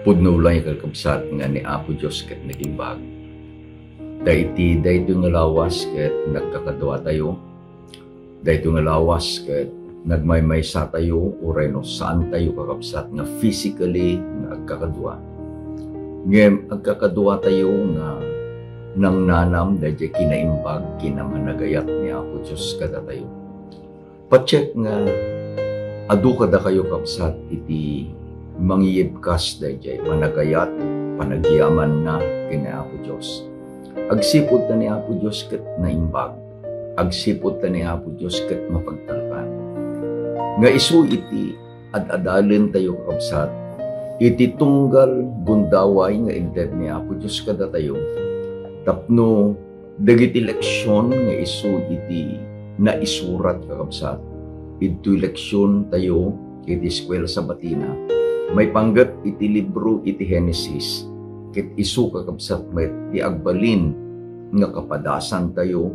Pudno lang yung kakabsat nga ni Apo Diyos ket nagimbag. Dahito nga lawas ket nagkakadwa tayo. Dahito nga lawas ket nagmaymaysa tayo uray no saan tayo kakabsat nga physically nga agkakadwa. Ngem agkakadwa tayo nga nang nanam dahil kinaimbag kinamanagayat ni Apo Diyos kada tayo. Pacheck nga adu kada kayo kabsat iti mangiyibkas dayjay managayat panagyaman na kina Apo Diyos. Agsipod ta ni Apo Diyos ket naimbag. Agsipod ta ni Apo Diyos ket mapagtalkan. Nga isu iti ad-adalen tayo kabsat iti tunggal gundaway nga inted ni Apo Diyos kada tayo. Tapno dagiti leksyon nga isu iti naisurat kakabsat. Iti leksyon tayo iti eskwela sa Batina. May panggat iti libro iti Genesis. Ket isu kakabsat met ti agbalin nga kapadasan tayo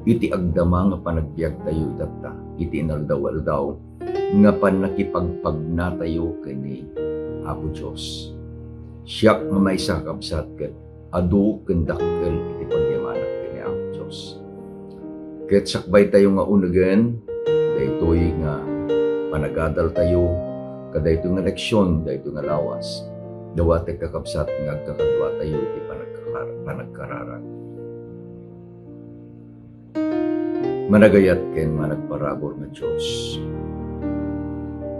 iti agdama nga panagbiag tayo itatta. Iti inaldaw-aldaw nga panakipagpagna tayo kini Apo Diyos. Siyak nga may isa kakabsat ket adu kendakkel iti pagyamanak kini Apo Diyos. Ket sakbay tayo nga unagen daytoy nga panagadal tayo kadayto nga leksyon dayto nga lawas dawat kakabsat nga agkakadwa tayo iti panagkararag. Managayat ken managparabor nga Diyos.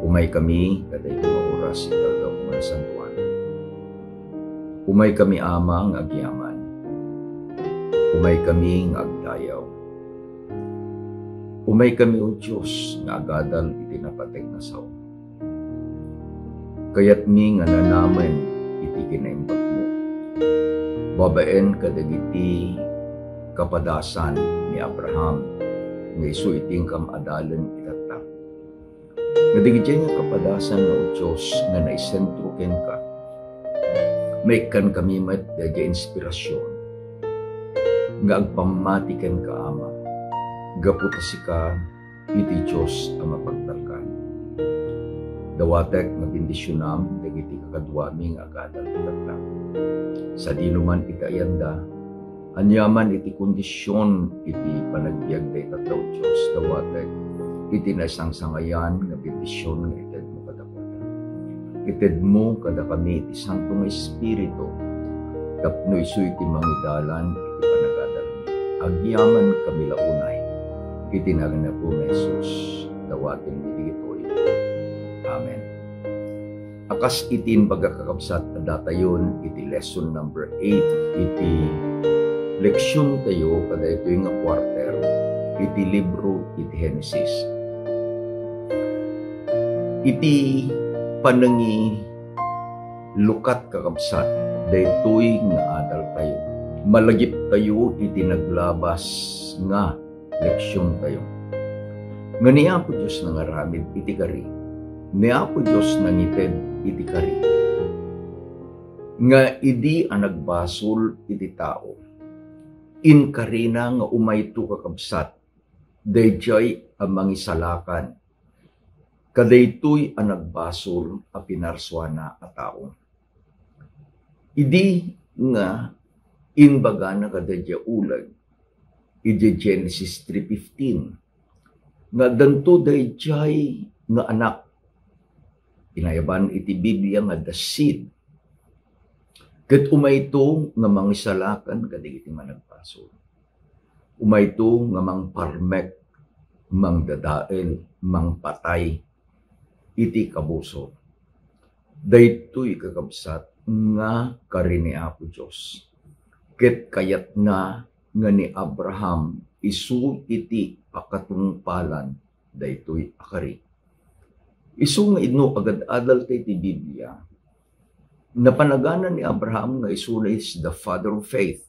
Umay kami kadayto nga oras ikaldaw nga santuan. Umay kami ama nga agyaman. Umay kami nga agdayaw. Umay kami o Diyos nga agadal iti napatek na sao. Kayat mi nga nanamen iti kinaimbag mo. Babaen kadagiti kapadasan ni Abraham nga isu iting kam adalan itatta. Kadagiti nga kapadasan o Diyos nga naisentro ken ka. May kan kami met dagiti inspirasyon nga agpamati ken ka ama. Gaputa sika iti Diyos ang mapagtalkan. Dawatek nga bendisyonam dagiti kakadwami nga agadal itatta. Sa dinuman iti ayanda, anyaman iti kondisyon iti panagbiag da itatta o Diyos. Dawatek iti nasangsangayan nga bendisyon nga ited mo kadakwada. Ited mo kada kami iti Santo nga Espiritu. Tapno isu iti mangidalan iti panagadal mi. Agyaman kami launay. Itinagan na po na Jesus, dawatin biligitoy. Amen. Akas itin pagkakabsat na datayon, iti lesson number 8, iti leksyon tayo, kada ito yung quarter, iti libro, iti Genesis. Iti panangi lukat kakabsat, daytoy nga adal tayo. Malagip tayo, iti naglabas nga leksyon tayo. Nga ni Apo Diyos na ngaramid iti kari. Ni Apo Diyos na ngited iti kari. Nga idi ang nagbasol iti tao. In karina nga umayto kakabsat. Dayjay ang mangisalakan. Kadaytoy ang nagbasol a pinarswana a tao. Idi nga inbaga na kadayjay ulag. Iti Genesis 3:15 nga danto dayjay nga anak inayaban iti Biblia nga the seed ket umayto nga mangisalakan kadagiti managpasol umayto nga mangparmek mangdadael mangpatay iti kabuso daytoy kakabsat nga kari ni Apo Diyos ket kayat na nga ni Abraham isu iti pakatungpalan daytoy akari. Isu nga idno agad-adal iti Biblia. Napanaganan ni Abraham nga isu na is the father of faith.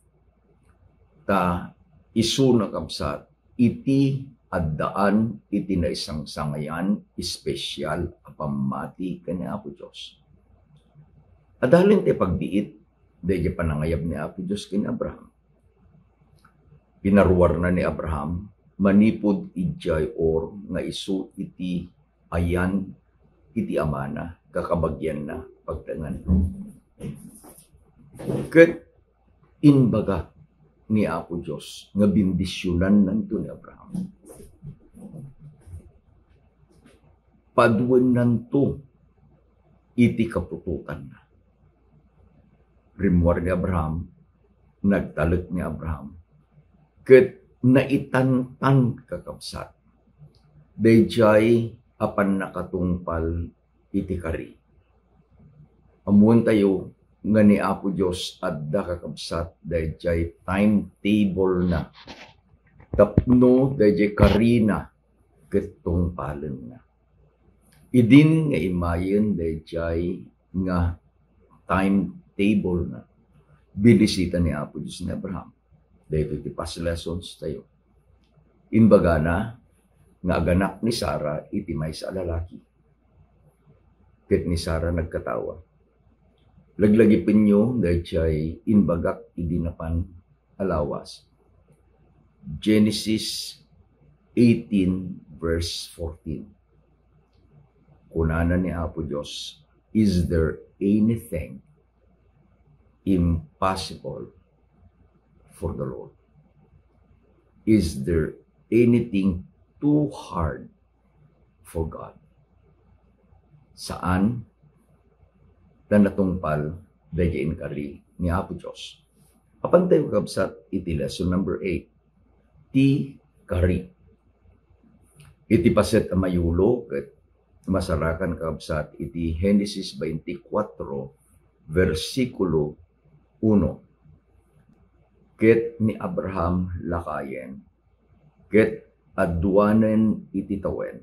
Ta isu na kabsat iti addaan iti na isang sangayan espesyal a pamati kani Apo Diyos. Adalin ti pagbiit dayjay panangayab ni Apo Diyos kini Abraham. Pinaruwar na ni Abraham, manipod ijay or nga isu iti ayan iti amana. kakabagyan na pagtangan. Ket inbaga ni Apo Diyos nga bindisyonan nanto ni Abraham. Paduan nanto iti kaputukan na. Rimuar ni Abraham, nagtalek ni Abraham, ket naitantan kakabsat. Dayjay apan nakatungpal iti kari. Amuan tayo nga ni Apo Diyos adda kakabsat dayjay timetable na. Tapno dayjay kari na ket tungpalen na. Idin nga imayen dayjay nga timetable na. Binisita ni Apo Diyos ni Abraham. Dahil iti past lessons tayo. Inbaga na nga aganak ni Sarah iti maysa a lalaki. Ket ni Sarah nagkatawa. Laglagipin nyo dayjay inbagak idinapan alawas. Genesis 18 verse 14. Kunana ni Apo Diyos, is there anything impossible for the Lord? Is there anything too hard for God? Saan na natungpal dayjay kari ni Apo Diyos? Apan tayo kabsat iti lesson number 8. Ti kari. Iti paset a mayulo ket masarakan kabsat iti Genesis 24 versikulo 1. Ket ni Abraham lakayen, ket aduanen iti tawen,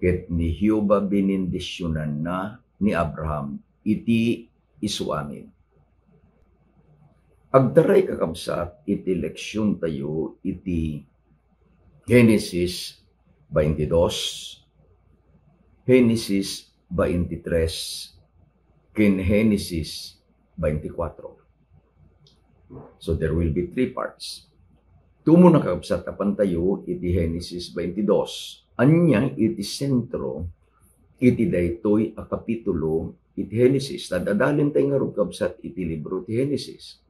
ket ni Jehova binindisyonan na ni Abraham iti isuamin. Agdaray kakabsat iti leksyon tayo iti Genesis 22, Genesis 23, ken Genesis 24. So there will be 3 parts. Tumo na kakabsat apan tayo iti Genesis 22. Anyang iti sentro iti daytoy a kapitulo iti Genesis. Tadadalin tayo nga rugkabsat iti libro ti Genesis.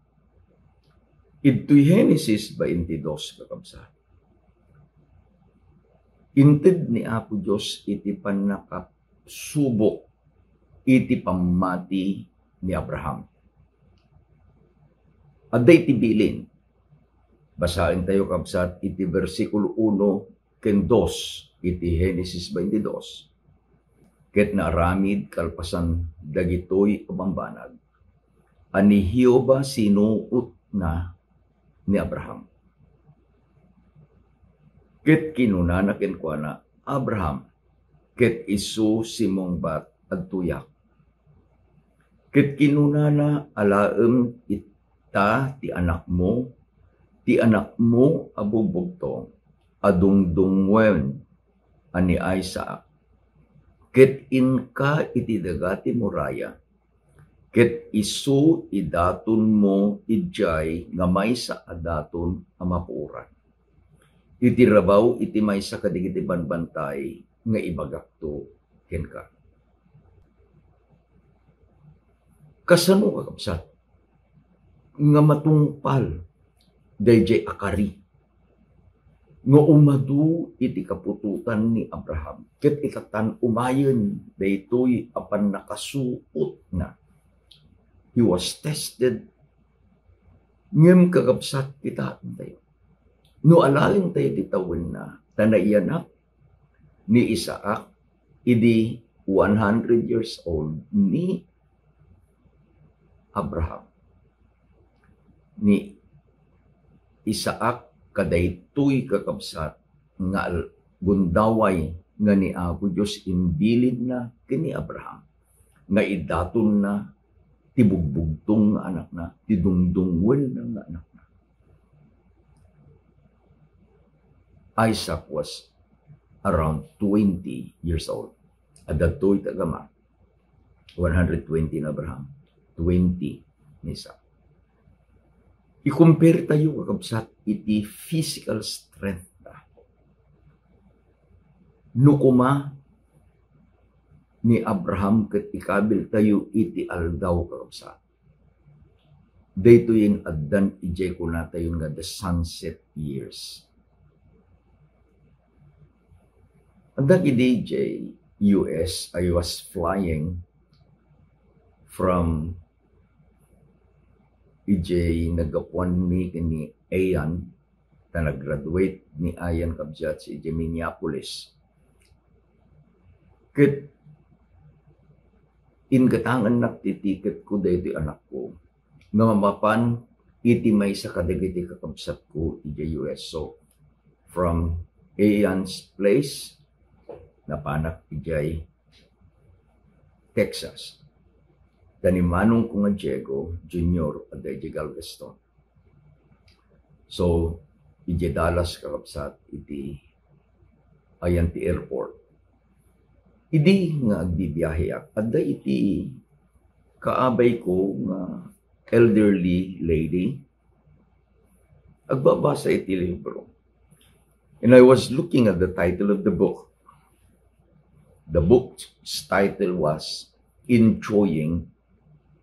Ito'y Genesis 22 kakabsat. Inted ni Apo Diyos iti panakasubok iti pamati ni Abraham. Aday tibilin. Basahin tayo kabsat iti versikulo 1 ken 2 iti Genesis 22. Ket naaramid kalpasan dagitoy abambanag. Ani Jehova sinuot na ni Abraham. Ket kinunana ken kuana Abraham, ket isu simongbat agtuyak. Ket kinunana alaem ita ti anak mo abubugto adungdungwen ani Isaac. Ket inka iti dagati Moraya, ket isu idaton mo idjay nga maysa adaton a mapuuran. Iti rabaw iti maysa kadigiti banbantay nga ibagakto kenka. Kasano kakabsat nga matungpal dayjay akari nga umadu iti kapututan ni Abraham. Ket itatan umayen daytoy apan nakasuot na. He was tested. Ngem kakabsat kita tayo. No alalin tayo titawin na tanaiyanak ni Isaac idi 100 years old ni Abraham. Ni Isaac kadaytoy kakabsat nga gundaway nga ni Apo Diyos imbilin na kini Abraham nga idaton na tibugbugtong nga anak na tidungdungwen na nga anak na. Isaac was around 20 years old. Adatoy tagama 120 na Abraham, 20 ni Isaac. I-compare tayo kakabsat iti physical strength na. Nukuma ni Abraham ket ikabil tayo iti aldaw kakabsat. Dayto yin addan ijay ko na tayo nga the sunset years. Addan ijay US, I was flying from ijay nagapuan mi ni Ayan na nag-graduate ni Ayan kabsat si ijay Minneapolis. Ket ingatangan naktitiket ko dayto anak ko. Nga mapan iti may sa kadagiti kakabsat ko iti US. So, from Ayan's place, napanak iti Texas. Tanimanong ko nga Diego Jr. at iti Galveston. So, iti Dallas kakabsat iti Ayan ti airport. Idi nga agbibiyahe at da iti kaabay ko nga elderly lady, agbabasa iti libro. And I was looking at the title of the book. The book's title was Enjoying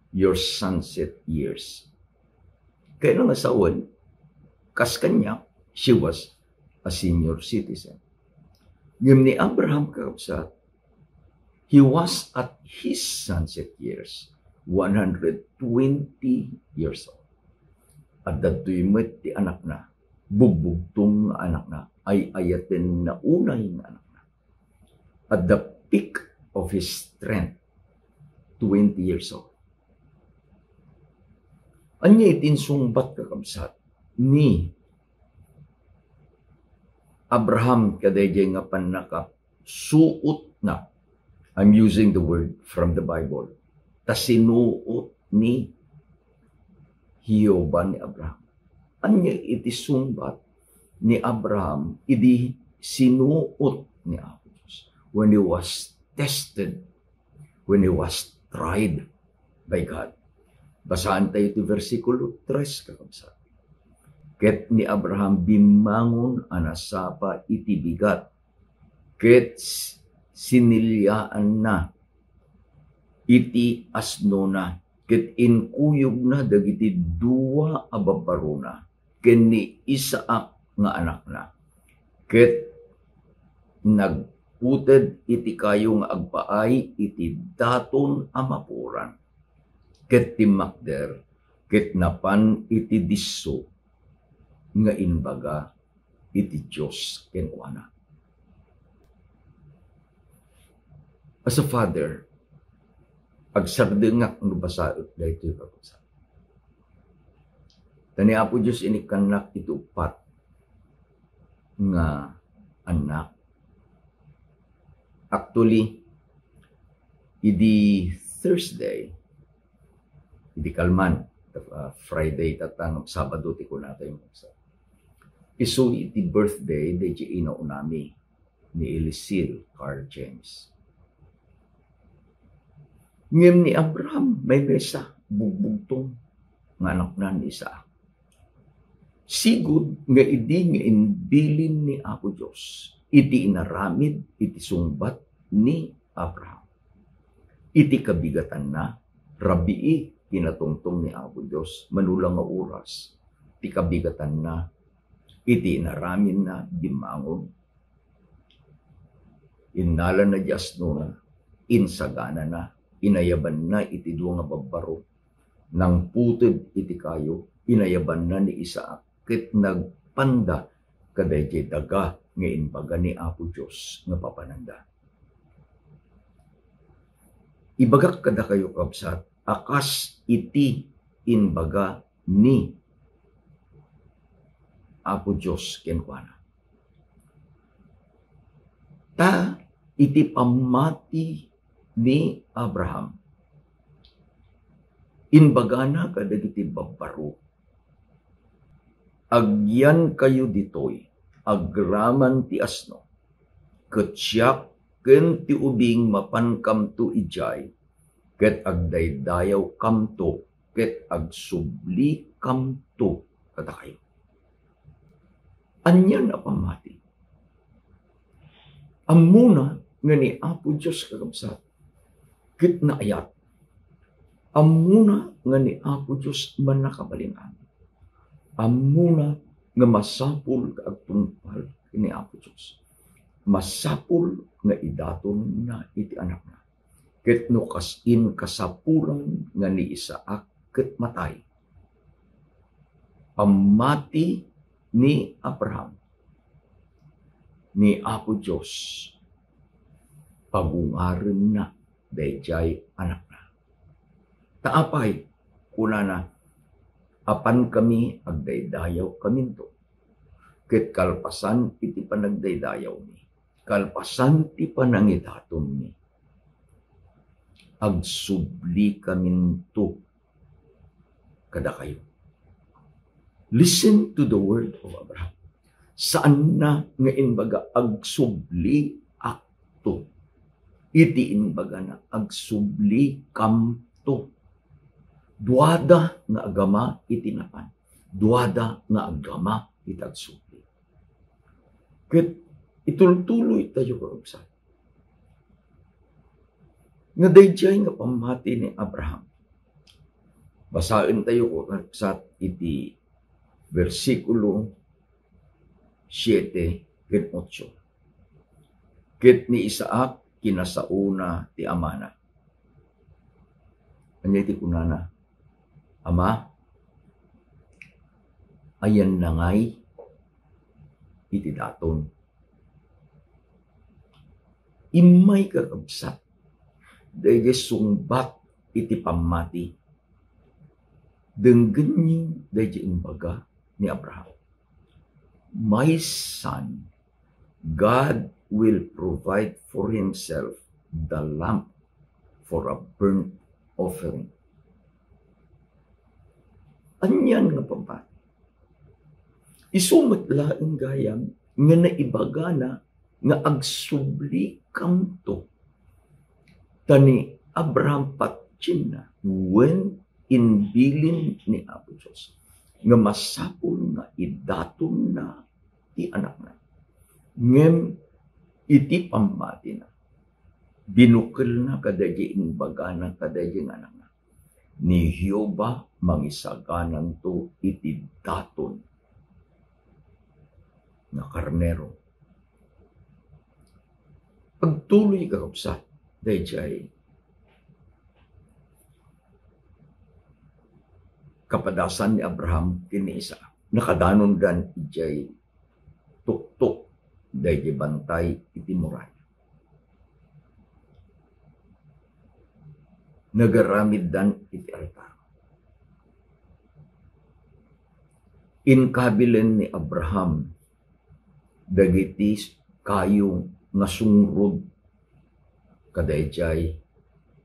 Your Sunset Years. Kaya nang asawan, kas kanya, she was a senior citizen. Ngayon ni Abraham kakabsat, he was at his sunset years. 120 years old. At dato'y met ti anak na, bugbugtong anak na, ay ayaten na unay nga anak na. At the peak of his strength, 20 years old. Anya itinsungbat kakabsat ni Abraham kadayjay nga panakap, suot na. I'm using the word from the Bible. Sinuot ni Hiyoba ni Abraham. Anya iti sumbat ni Abraham, idi sinuot ni Apo Diyos. When he was tested, when he was tried by God. Basahan tayo iti versikulo 3 kakabsat. Ket ni Abraham bimangon anasapa iti bigat. Ket sinilyaan na iti asno na, ket inkuyog na dagiti dua a babarona, ken ni Isaac nga anak na. Ket nagputed iti kayo nga agpaay iti daton a mapuran. Ket timakder, ket napan iti disso nga inbaga iti Diyos ken kuana. As a father, agsardengak no basaot daytoy kakabsat. Tani Apo Diyos inikanak itupat nga anak. Actually, idi Thursday, idi kalman, Friday tatang Sabado ti ko natin yung kakabsat. Isu iti birthday de ina unami ni Elisir Carl James. Ngem ni Abraham may mesa bugbugtong nga anak na ni Isaac. Sigud nga idi nga inbilin ni Apo Diyos, iti inaramid, iti sungbat ni Abraham. Iti kabigatan na, rabii kinatungtong ni Apo Diyos, manulang nga oras, iti kabigatan na, iti inaramin na, dimangon. Innala na jasno na, insagana na, inayaban na iti duwa nga babbaro, nang puted iti kayo, inayaban na ni Isaac, ket nagpanda kadayjay daga nga inbaga ni Apo Diyos nga papananda. Ibagak kada kayo kabsat, akas iti inbaga ni Apo Diyos kenkwana. Ta iti pamati ni Abraham, inbaga na kadagiti babbaro, agyan kayo ditoy, agraman ti asno, ketyak ken ti ubing mapan kamto ijay, ket agdaydayaw kamto, ket agsubli kamto kada kayo. Anyan na pamati. Amuna nga ni Apo Diyos kakabsat, Kit na ayat, amuna nga ni Apo Diyos man nakabalingan. Amuna nga masapul kaag tungpal ni Apo Diyos. Masapul nga idaton na iti anak na. Ket no kasin kasapulan nga ni Isaac ket matay. Pamati ni Abraham ni Apo Diyos pagungaren na dayjay anak na. Taapay kunana apan kami agdaydayaw kaminto. Ket kalpasan iti panagdaydayaw ni. Kalpasan ti panangidaton ni. Agsubli kaminto kada kayo. Listen to the word of Abraham. Saan na nga inbaga agsubli akto. Iti inbaga na agsubli kamto. Duada nga agama iti napan. Duada nga agama iti agsubli. Ket itultuloy tayo karugsan. Nga dayjay nga pamati ni Abraham. Basahin tayo karugsan iti versikulo 7 ket 8. Ket ni Isaac kinasauna ti amana. Anya ti kunana, Ama, ayan na ngay iti daton. Imay kakabsat, dahil sungbat iti pamati. Denggan niyo dahil imbaga ni Abraham. My son, God will provide for himself the lamb for a burnt offering. Anyan nga pamati. Isumat laing gayam nga naibaga na nga agsubli kamto. Tani Abraham patsin na when inbilin ni Apo Diyos nga masapul nga idaton na ti anak na. Ngem iti pamati na. Binukil na kadagi imbaga na kadagi nga anak na. Ni Hioba mangisaganan to iti daton na karnero. Pagtuloy kakapsat, dayjay kapadasan ni Abraham kini Isaac. Nakadanon dan ijay tuktok dayjay bantay iti muraya. Nagaramid dan iti altar. Inkabilen ni Abraham dagiti kayo nga sungrod kadayjay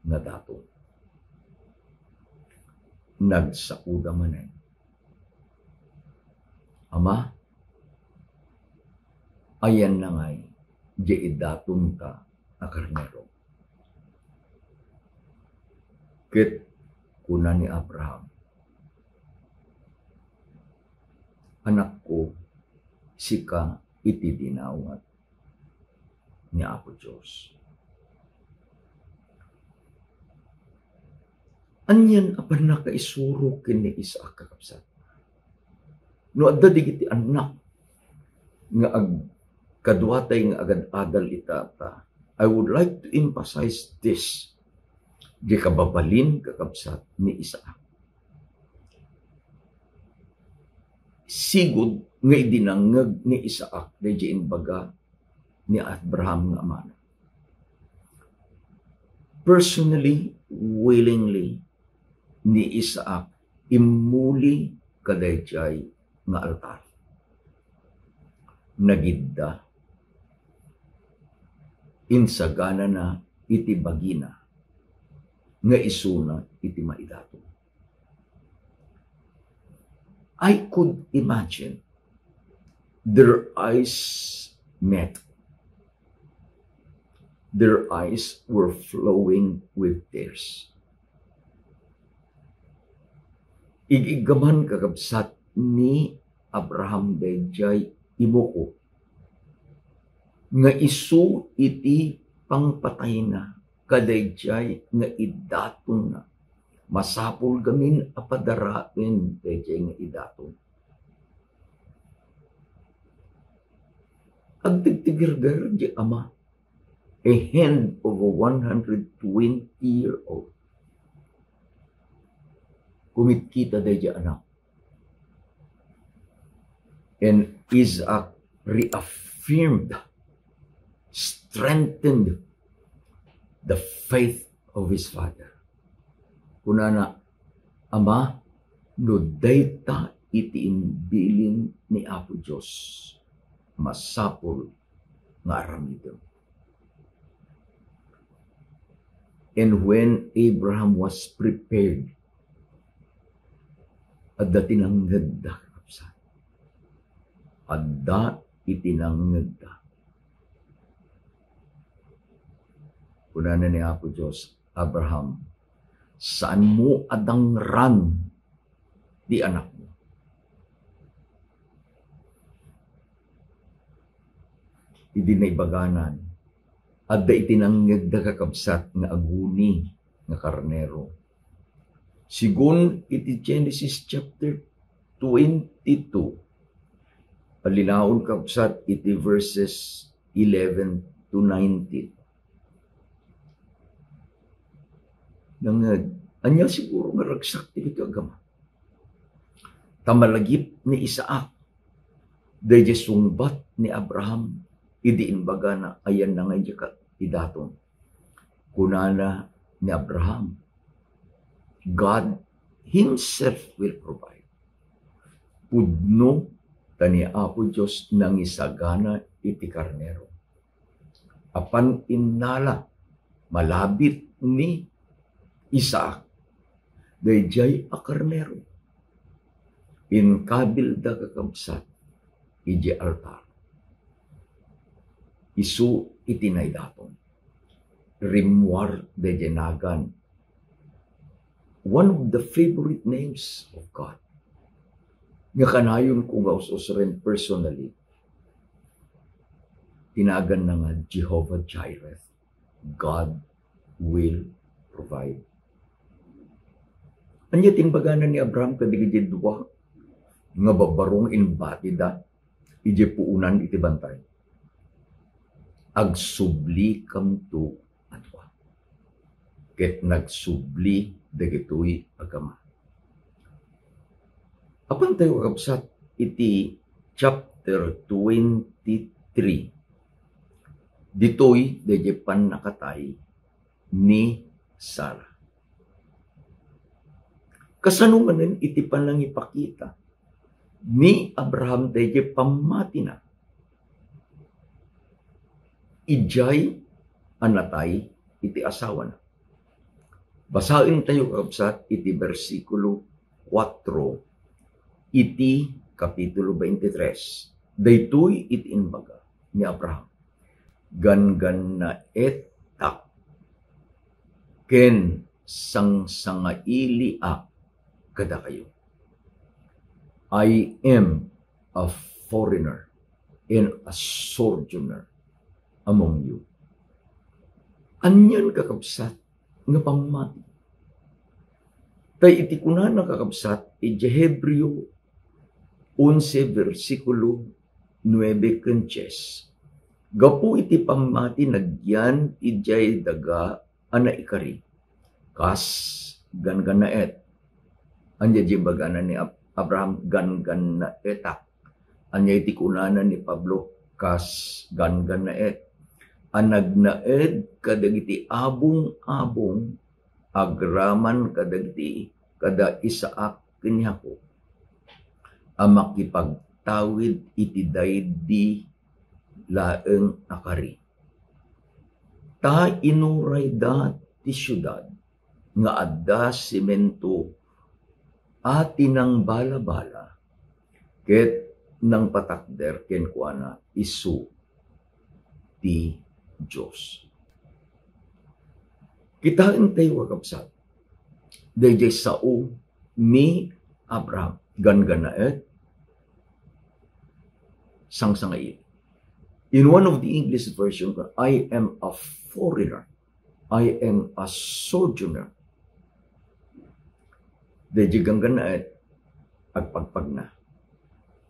nga dato. Nagsauda manen. Ama, ayan na ngay di idaton ka na karnero. Ket kuna ni Abraham, anak ko, sika iti dinawat ni Apo Diyos. Anyan apan nakaisuro kini Isaac kakabsat. No adda digiti anak nga kaduatay nga agad-adal itata. I would like to emphasize this. Di kababalin kakabsat ni Isaac. Sigud nga idinangag ni Isaac dayjay imbaga ni Abraham nga amana. Personally, willingly, ni Isaac imuli kadayjay nga altar. Nagidda insagana na iti bagina nga isuna iti maidato. I could imagine their eyes met. Their eyes were flowing with tears. Igigaman kakabsat ni Abraham dayjay imuko nga isu iti pangpatay na kadayjay nga idaton na. Masapul gamin apadarain kadayjay nga idaton. Agtigtigirgar di ama, a hand of a 120-year-old. Kumitkita di anak. And Isaac reaffirmed, strengthened the faith of his father. Kunana, ama, no dayta iti inbilin ni Apo Diyos, masapol nga aramidem. And when Abraham was prepared, adda tinanggad da kapsa. Adda itinanggad da. Kunana ni Apo Diyos, Abraham, saan mo adangran di anak mo? Idi na ibaganan, adda itinanggad da kakabsat nga aguni nga karnero. Sigun iti Genesis chapter 22, palinaon kabsat iti verses 11 to 19. Nangad, anya siguro nga ragsak ti ito agama. Tamalagip ni Isaac, dahil sungbat ni Abraham, idiin baga na ayan na nga idaton. Kunana ni Abraham, God Himself will provide. Pudno tani Apo Diyos nang isagana iti karnero. Apan innala, malabit ni Isaac, dayjay a karnero. Inkabil da kakabsat, iji altar. Isu itinaydaton. Rimwar de Jenagan, one of the favorite names of God. Nga kanayon kung gausos rin personally, tinagan na nga Jehovah Jireh, God will provide. Anya tinbaganan ni Abraham kadigid dua nga babarong inbatida ije puunan iti bantay. Agsubli kamto atwa. Ket nagsubli dagitoy agama. Apan tayo kakabsat iti chapter 23. Ditoy deje pan nakatay ni Sarah. Kasanunganan iti panlang ipakita ni Abraham deje pamati na. Ijay anatay iti asawa na. Basahin tayo kakabsat iti versikulo 4 iti kapitulo 23. Daytoy iti inbaga ni Abraham. Gangan na etak ken sang-sangaili a kada kayo. I am a foreigner and a sojourner among you. Anyan kakabsat nga pamati. Tay iti kunan kakabsat iti Hebreo 11 versikulo 9 ken 10. Gapu iti pamati nagyan ijay daga ana ikari. Kas gangan na et. Anya jibagana ni Abraham gangan na etak. Anya iti kunanan ni Pablo kas gangan na et. Anag na ed kadagiti abong-abong agraman kadagiti kada Isaak kanyako. Amakipagtawid iti daydi laeng akari. Ta inuray da ti syudad nga adda simento ati nang bala-bala ket nang patakder ken kuana isu ti Diyos. Kitain tayo kakabsat dayjay sao ni Abraham ganganaet sang-sangail. In one of the English version, I am a foreigner I am a sojourner. Dajigang ganaet at pagpag na.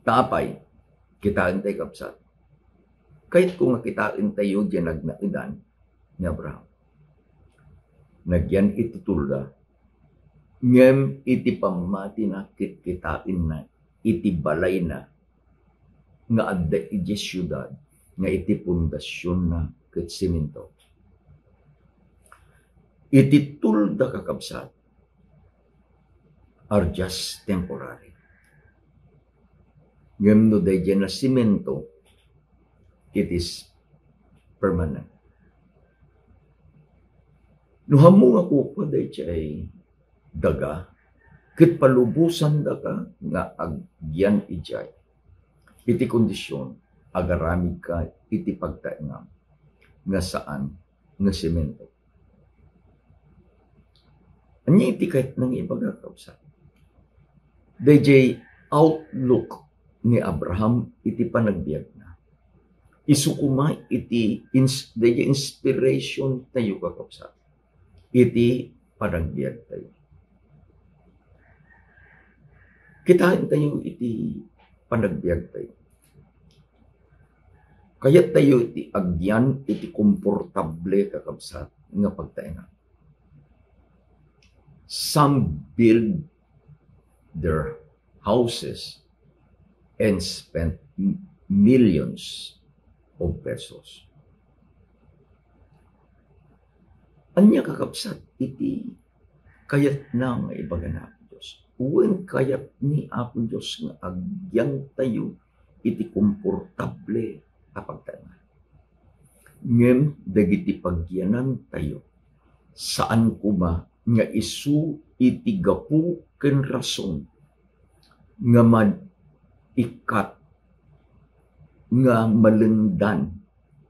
Tapay, kitaan tayo kapsat. Kahit kung kitaan tayo dyan nagnaidan ni Abraham. Nagyan itutulda. Ngem iti pamati na kitain na iti balay na nga adda iti syudad nga iti pundasyon na ket simento. Iti tulda kakabsat are just temporary. Ngem no dayjay na simento, it is permanent. No hamo nga ko pa dayjay daga, ket palubusan daga nga agyan ijay. Iti kondisyon, agaramid ka iti pagtaingam nga saan nga semento. Anya iti kahit nang ipagkakausan. Dayjay outlook ni Abraham iti panagbiag na. Isukuma iti dayjay inspiration tayo kakausan. Iti panagbiag tayo. Kitain tayo iti panagbiag tayo. Kaya tayo iti agyan, iti komportable kakabsat nga pagtaingan. Some build their houses and spend millions of pesos. Anya kakabsat iti kayat na nga ibaganap. Uwen kayat ni Apo Diyos nga agyan tayo iti komportable kapagtanan. Ngem dagiti pagyanan tayo saan kuma nga isu iti gapu ken rason nga maikat nga malendan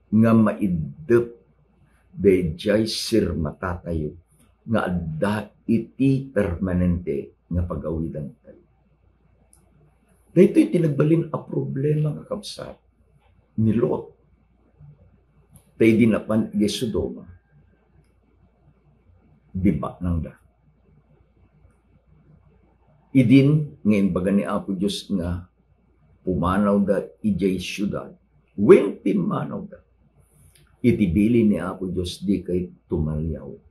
nga maidep dayjay sirmata tayo nga adda iti permanente nga pag-awidan tayo. Dahito tinagbalin a problema nga kapsat ni Lot. Tayo dinapan iti Sodoma. Diba nang da. Idin ngayon baga ni Apo Diyos nga pumanaw da ijay syudad. When pimanaw da. Itibili ni Apo Diyos di kay tumalyaw.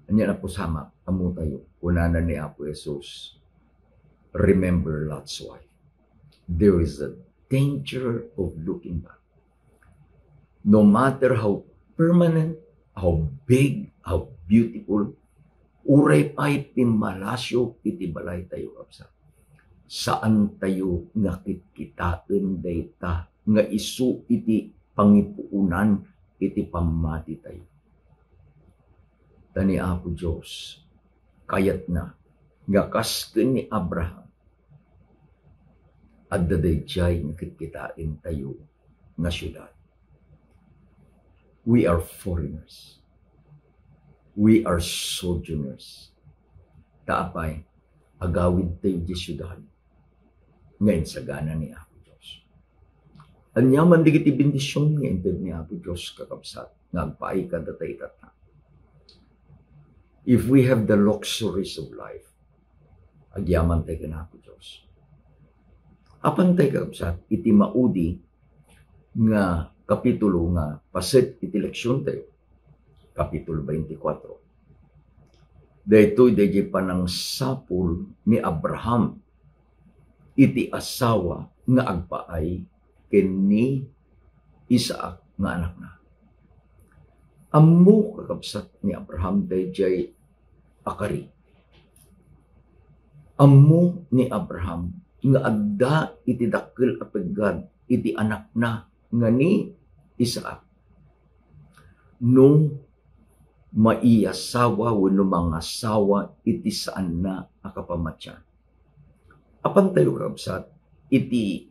Anya na po sama, amo tayo, unana ni Apo Jesus, remember Lot's wife. There is a danger of looking back. No matter how permanent, how big, how beautiful, uray pa'y pimalasyo, iti balay tayo kapsa. Saan tayo nga kitkitain dayta, nga isu iti pangipuunan, iti pamati tayo. Tani Apo Diyos, kayat na, nga kasken ni Abraham, at dadayjay nga kitkitain tayo nga syudad. We are foreigners. We are sojourners. Taapay, agawid tayo di syudad, ngayon sa gana ni Apo Diyos. Anyaman digiti bendisyon nga inted ni Apo Diyos kakabsat, nga agpaay kadatay tata. If we have the luxuries of life, agyaman tayo ka Apo Diyos. Apan tayo kakabsat, iti maudi nga kapitulo nga paset iti leksyon tayo. Kapitulo 24. Dahito dayjay panang sapul ni Abraham iti asawa nga agpaay ken ni Isaac nga anak na. Ammo kakabsat ni Abraham dayjay akari. Ammo ni Abraham nga adda iti dakkel a peggad iti anak na nga ni Isaac. Nung maiasawa wenno mangasawa iti saan na akapamatyan. Apan tayo kakabsat iti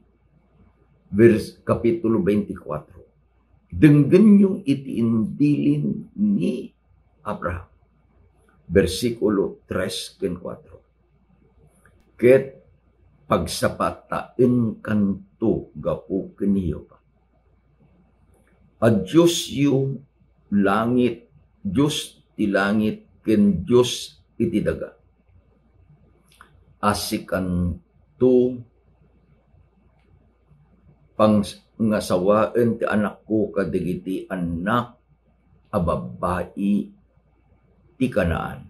kapitulo 24. Denggen yung iti indilin ni Abraham. Versikulo 3 ken 4. Ket pagsapatain kanto gapu keniyo pa. A Diyos yu langit, Diyos ti langit, ken Diyos iti daga. Asikan to pang ngasawaen ti anak ko kadagiti anak a babae ti Kanaan.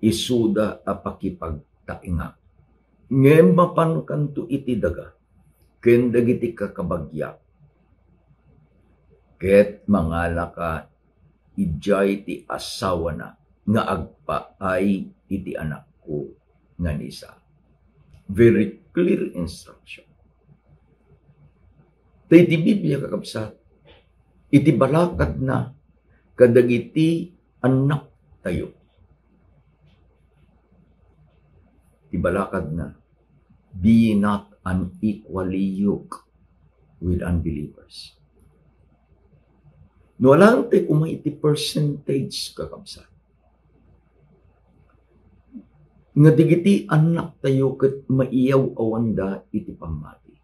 Isuda a pakipagtainga. Ngem mapan kanto iti daga ken dagiti kakabagyak. Ket mangalaka ijay ti asawa na nga agpaay iti anak ko nga nisa. Very clear instruction. Tay ti Biblia kakabsat, iti balakad na kadagiti anak tayo. Iti balakad na, be not unequally yoked with unbelievers. No lang tayo kumay iti percentage kakabsat. Nga digiti anak tayo ket maiyaw awanda iti pamati.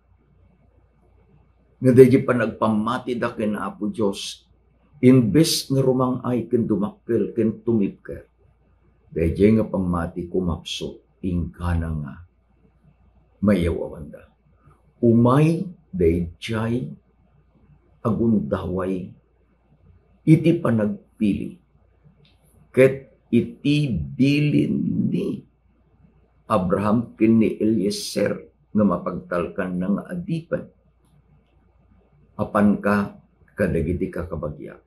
Nga daydi pa nagpamati da ken Apo Dios, imbes nga rumang ay ken dumakkel ken tumipker. Daydi nga pamati kumapso ingkana nga maiyaw awanda. Umay dayjay agundaway iti panagpili ket iti bilin ni Abraham ken ni Eliezer nga mapagtalkan na nga adipan. Apan ka kadagiti kakabagya.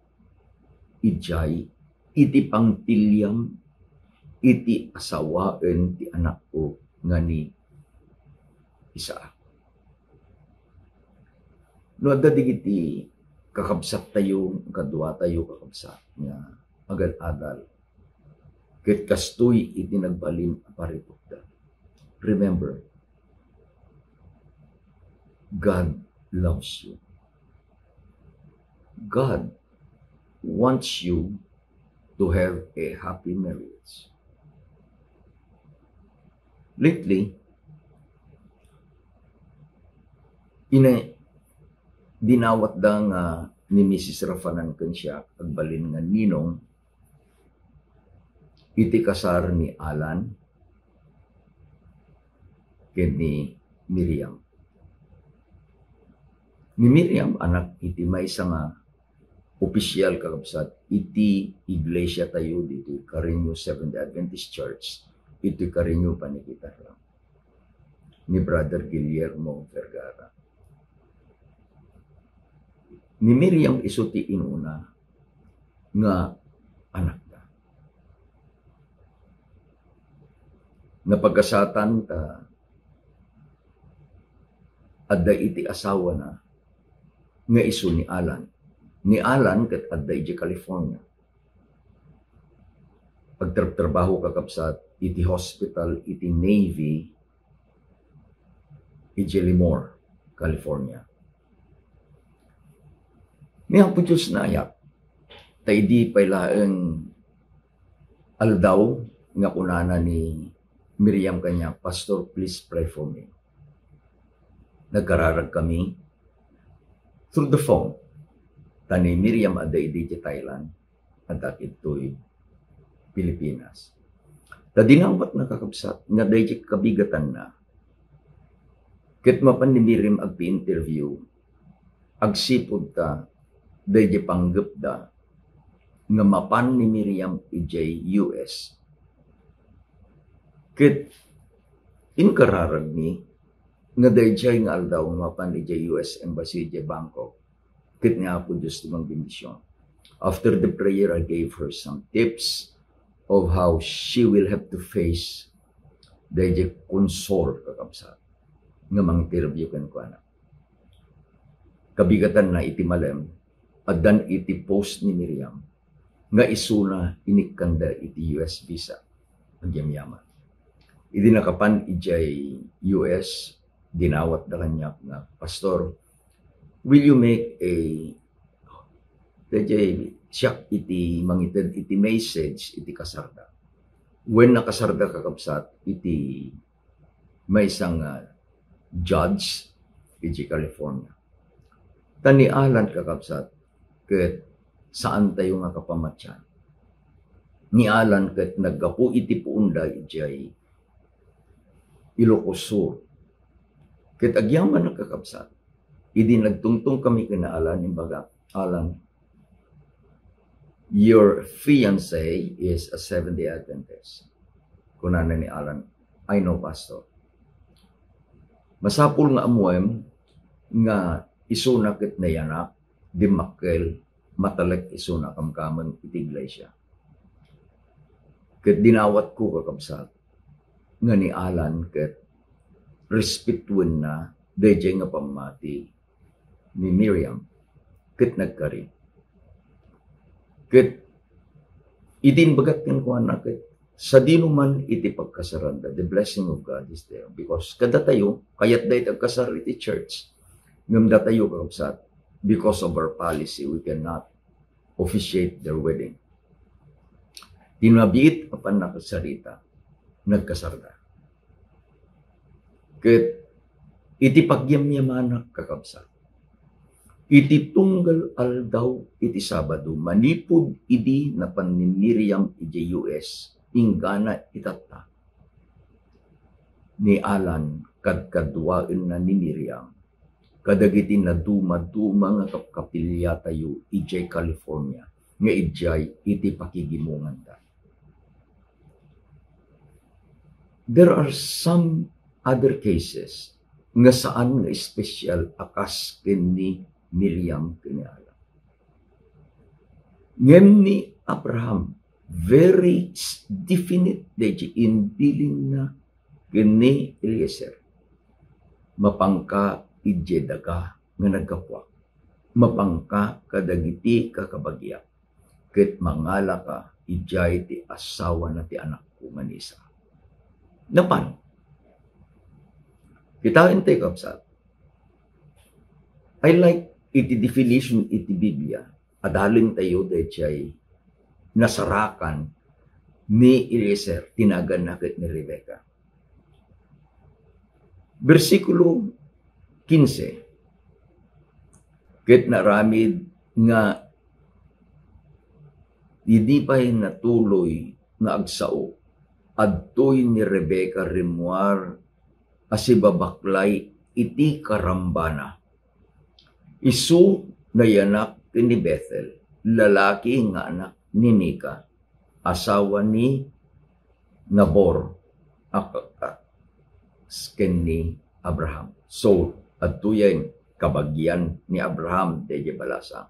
Ijay iti pangtilyam iti asawaen ti anak ko nga ni Isaac. No adda digiti kakabsat tayo, kadua tayo kakabsat nga agad-adal. Ket kastoy iti nagbalin aparipukda. Remember, God loves you. God wants you to have a happy marriage. Lately, dinawat da nga ni Mrs. Rafanan ken siya agbalin nga ninong iti kasar ni Alan ken ni Miriam. Ni Miriam anak iti maysa nga opisyal kakabsat iti iglesia tayo dito Carreño Seventh Adventist Church, iti Carreño Panikitar lang ni Brother Guillermo Vergara. Ni Miriam isuti inuna nga anak na. Napagkasatan ta adda iti asawa na nga isu ni Alan. Ni Alan ket adda iti California. Pagtrabaho kakabsat iti hospital iti Navy iti Lemoore, California. May ang Diyos na ayak, tayo di pailaeng aldaw nga kunana ni Miriam kanya, Pastor, please pray for me. Nagkararag kami through the phone. Tani Miriam aday di Thailand, at ito'y Pilipinas. Tadinawat na kakabsat, nga day kabigatan na. Ket mapan ni Miriam agpi-interview, agsipod ta, day panggap da, nga mapan ni Miriam ijay US. Ket inkararag ni, nga day nga aldaw mapan ijay US Embassy ijay Bangkok. Ket nga po Diyos tumang bendisyon. After the prayer, I gave her some tips of how she will have to face the console kakabsat nga mang-interview kan ko anak. Kabigatan na iti malem, adan iti post ni Miriam, nga isuna inikanda iti US visa, ang yaman. Iti nakapan ijay US, dinawat na kanya nga, Pastor, will you make a siyak iti mangited iti message iti kasarda. When nakasarda kakabsat iti may isang judge iti California. Tani Alan kakabsat ket saan tayo nga kapamatyan. Ni Alan ket naggapu iti puunda ijay Ilocos Sur. Ket agyaman nakakabsat. Idi nagtungtong kami kina Alan, imbaga, Alan, your fiancé is a Seventh-day Adventist. Kunana ni Alan, I know, Pastor. Masapul nga amuem nga isuna ket nayanak, dimakkel, matalek isuna kamkaman iti iglesia. Ket dinawat ko kakabsat nga ni Alan ket respetuin na dayjay nga pamati ni Miriam ket nagkari. Ket idin bagat ken kuana ket sa dinuman iti pagkasaranda, the blessing of God is there because kada tayo kayat day tagkasar iti church ngem datayo kakabsat because of our policy we cannot officiate their wedding. Tinabiit apan nakasarita, nagkasarda. Ket iti pagyamyamanak kakabsat. Iti tunggal aldaw iti Sabado, manipod idi na paniniriam iti US, ingana itata. Ni Alan, kadkadwain na ni Miriam, kadagiti na duma-duma nga kapilya tayo iti California, nga ijay iti pakigimungan ta. There are some other cases nga saan nga special akas ken ni Miriam ken ni Alan. Ngem ni Abraham very definite in dealing na ken ni Eliezer. Mapangka ije daga nga nagkapwa. Mapangka kadagiti kakabagya. Ket mangala ka ijay ti asawa na ti anak ko nga ni isa. Napan? Kita intay kapsat. I like iti definition iti Biblia. Adalin tayo dayjay nasarakan ni Eliezer tinagan nakit ni Rebecca. Versikulo 15. Ket naramid nga hindi pa'y natuloy nga agsao adtoy ni Rebecca rimuar asibabaklay iti karambana. Isu na yanak ni Bethel, lalaki nga anak ni Nika, asawa ni Nabor, ken ni Abraham. So, adtoy kabagyan ni Abraham deje balasa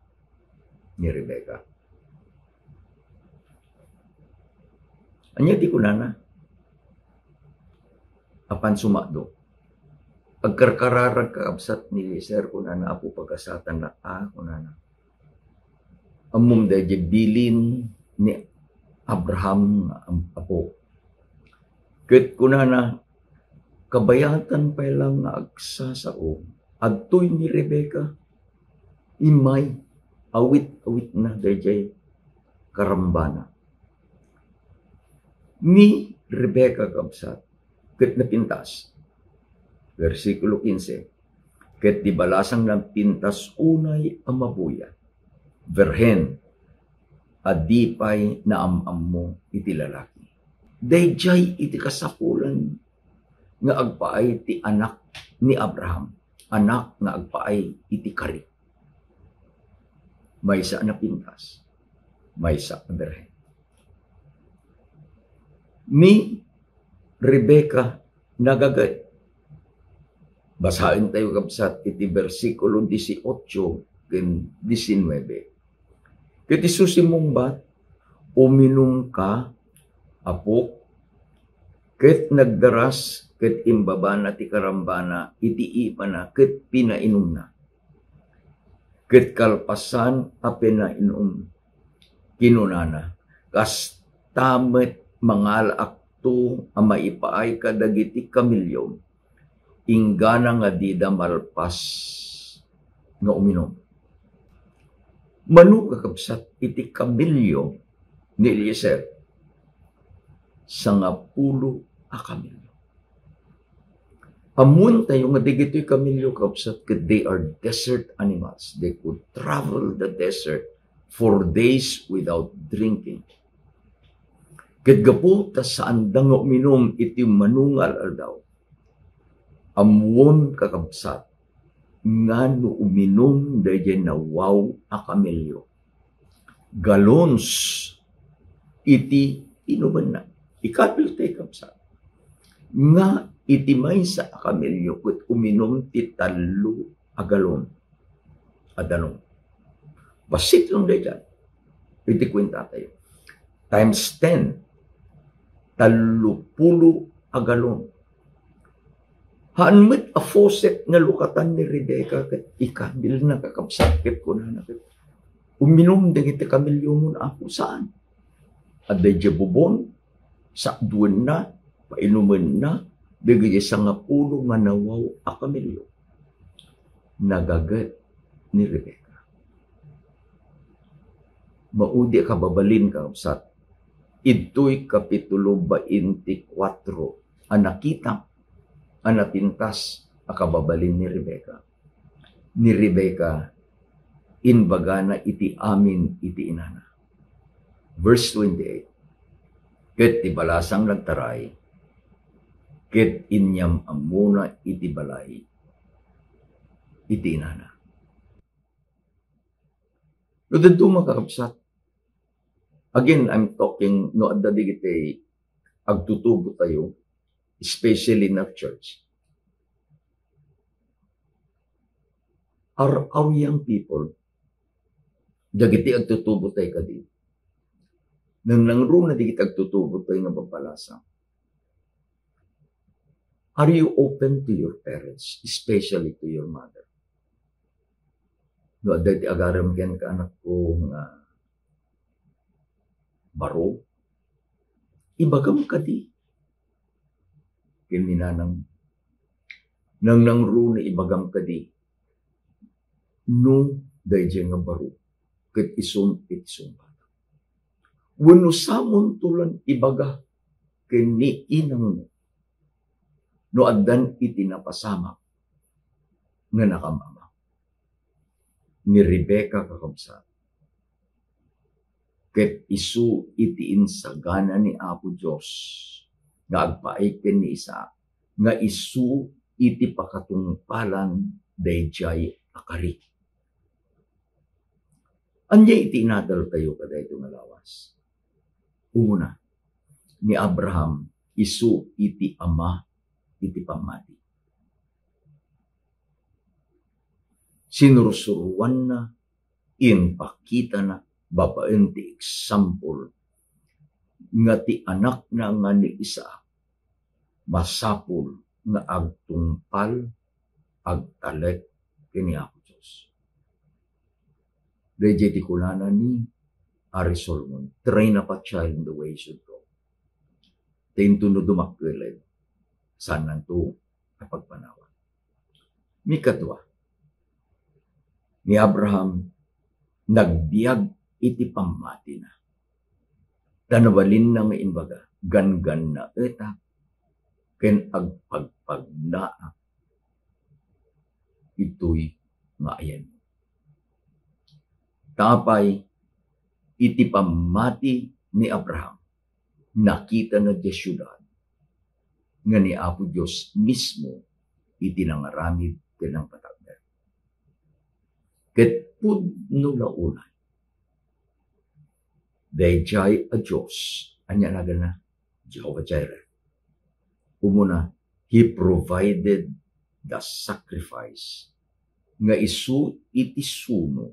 ni Rebecca. Anya di kunana apan sumakdo. Agkarkararag kaabsat ni Eliezer kunana apo pagkasatan na kunana. Amum deje bilin ni Abraham ang apo. Ket kunana kabayatan pa lang nga agsasao adtoy ni Rebecca imay awit-awit na deje karambana. Ni Rebecca kabsat ket napintas. Versikulo 15. Ket di balasang ng pintas unay amabuya. Verhen adipay na amam mo iti lalaki. Dayjay iti kasapulan nga agpaay ti anak ni Abraham. Anak nga agpaay iti kari. Maysa na pintas. Maysa na berhen. Ni Rebecca nagagay. Basahin tayo kabsat iti versikulo 18 ken 19. Ket isusimong bat uminom ka apo ket nagdaras ket imbabana ti karambana iti ipana ket pinainom na. Ket kalpasan a pinainom kinunana kas tamet mangal akto a maipaay kadagiti kamilyo ingana nga dida malpas nga uminom. Manu kakabsat iti kamilyo ni Eliezer 10 a kamilyo. Amun tayo nga digito'y kamilyo kakabsat ket they are desert animals. They could travel the desert 4 days without drinking. Ket gapu ta saan dango minom iti manungal aldaw. Amwon kakabsat ngano uminom dayjay na wow a kamelyo. Galons iti inuman na. Ikapil tayo kabsat. Nga iti may sa kamelyo ket uminom ti 3 a galon. Adanong. Basit lang dayjay. Iti kwenta tayo. Times 10. 30 a galon. Hanmet a faucet nga lukatan ni Rebecca ket ikabil na kakabsakit ko na nakit. Uminom din iti kamelyo mo na ako saan? Aday bubon, sakduan na, painuman na, bigay sa nga pulo nga nawaw a kamelyo. Nagagat ni Rebecca. Maudi ka babalin kakabsat. Ito'y Kapitulo 24 ang nakita, ang napintas, akababalin ni Rebecca. Ni Rebecca, inbaga na iti amin iti inana. Verse 28, ket ti balasang nagtaray, ket inyam amuna iti balay, iti inana. No, dito makakapsat. Again, I'm talking, no, at digitay, agtutubo tayo, especially in our church. Our young people, dagiti agtutubo tayo kadi. Nang nangro na digiti agtutubo tayo nga babalasa. Are you open to your parents, especially to your mother? No, dagiti agaram ken ka anak ko nga baro, ibagam kadi. Kininanang nang nangro na ibagam kadi, no dayjay nga baro, ket isun itsun bata. Wenno samon tulan ibaga ken ni inang mo, no addan iti napasama nga nakamama. Ni Rebecca kakabsat. Ket isu iti insagana ni Apo Diyos nga agpaiken ni Isaac nga isu iti pakatungpalan dayjay akari. Anya iti inadal tayo kada ito nga lawas. Una, ni Abraham isu iti ama iti pamati. Sinurusuruan na, inpakita na, babaen ti example nga ti anak na nga ni Isaac masapul nga agtungpal agtalek kini Apo Diyos. Dayjay ti kunana ni Ari Solomon, train up a child in the way he should go. Tinto no dumakwilid saan nanto kapagpanawan. Mikatwa, ni Abraham nagbiag iti pamati na. Tanabalin na nga imbaga, gan-gan na eta, ken agpagpagnaa, ito'y nga ayan. Tapay, iti pamati ni Abraham, nakita na di syudad, nga ni Apo Diyos mismo, iti nangaramid kinang patagdan. Ket pudno launay, dayjay a Diyos, anya na gana, Jehovah Jireh. Umuna, He provided the sacrifice nga isu iti suno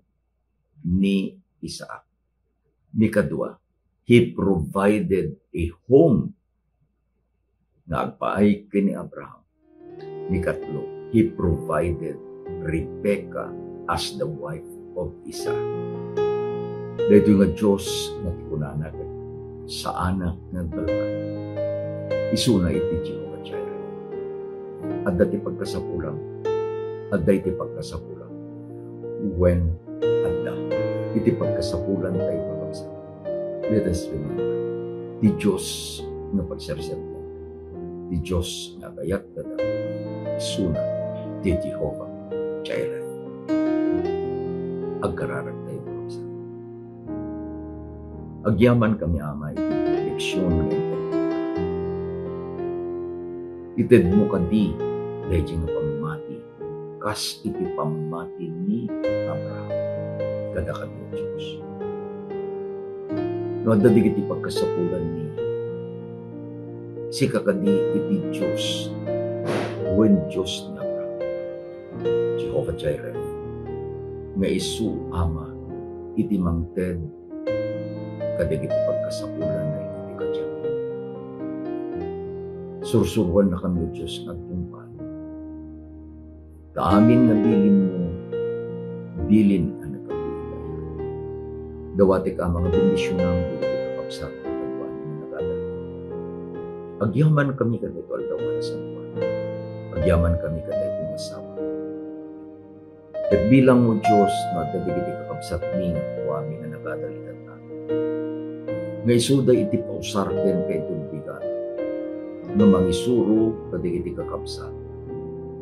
ni Isaac. Ni kadua, He provided a home na agpaay kini Abraham. Ni katlo, He provided Rebecca as the wife of Isaac. Dito nga Diyos na tikunana sa anak ng balban. Isuna iti Jehovah Jireh. At dati pagkasapulang, at dati pagkasapulang, when Adam, iti pagkasapulan tayo pagkabasa. Let us remember, di Diyos na pagsarsar mo, di Diyos na kayat kada, isuna, di Jehovah Jireh. Agkararag tayo pagkabasa. Agyaman kami ama, iti eleksyon nga ited mo kadi, dahil nga pamati, kas iti pamati ni Abraham, kada kami o Diyos. No, dadig iti pagkasapulan ni, si kakadi iti Diyos, when Diyos ni Abraham, Jehovah Jireh, nga isu ama, iti mangted, kadig iti pagkasapulan na iti kadyan. Sursuruan na kami, Diyos, nagtungpal. Kaamin nga bilin mo, bilin ang nagkakulay. Dawati ka mga bendisyon ng kapsat at pagbuhan ng nagadal. Agyaman kami kadito aldaw na sa buwan. Agyaman kami kadito ng asawa. At bilang mo, Diyos, na dadigiti kakapsat ni o amin na nagadalitan na. Nga isuda iti pausarten kay itong bigat. Nga mangisuro kadigiti kakapsat.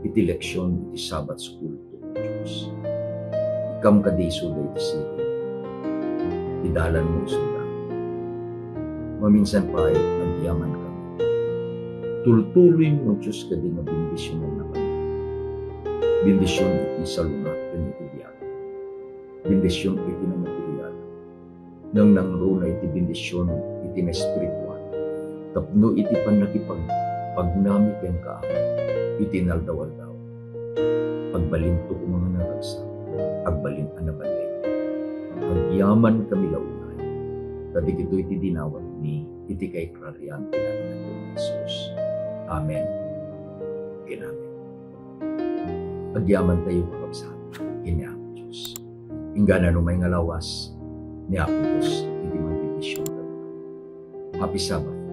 Iti leksyon iti Sabbath school to Diyos. Ikam kadi isuda iti siro. Idalan mo isuda. Maminsan pa ay nagyaman kami. Tultuloy mo, Diyos, kadi nga bendisyon na kami. Bendisyon iti salungat ken iti biyak. Bendisyon iti na material. Nang nangruna iti bendisyon iti na espiritual. Tapno iti pagnami ken kaama. Iti naldaw-aldaw. Pagbalinto ko mga naragsa. Agbalin anabalay. Agyaman kami launay. Kadig ito iti dinawat ni iti kay kraryan pinagin ng Jesus. Amen. Kinamin. Agyaman tayo kakabsat. Ini ako Diyos. Ingana numay nga lawas ni ako Diyos. Iti magdidisyon. Happy Sabbath.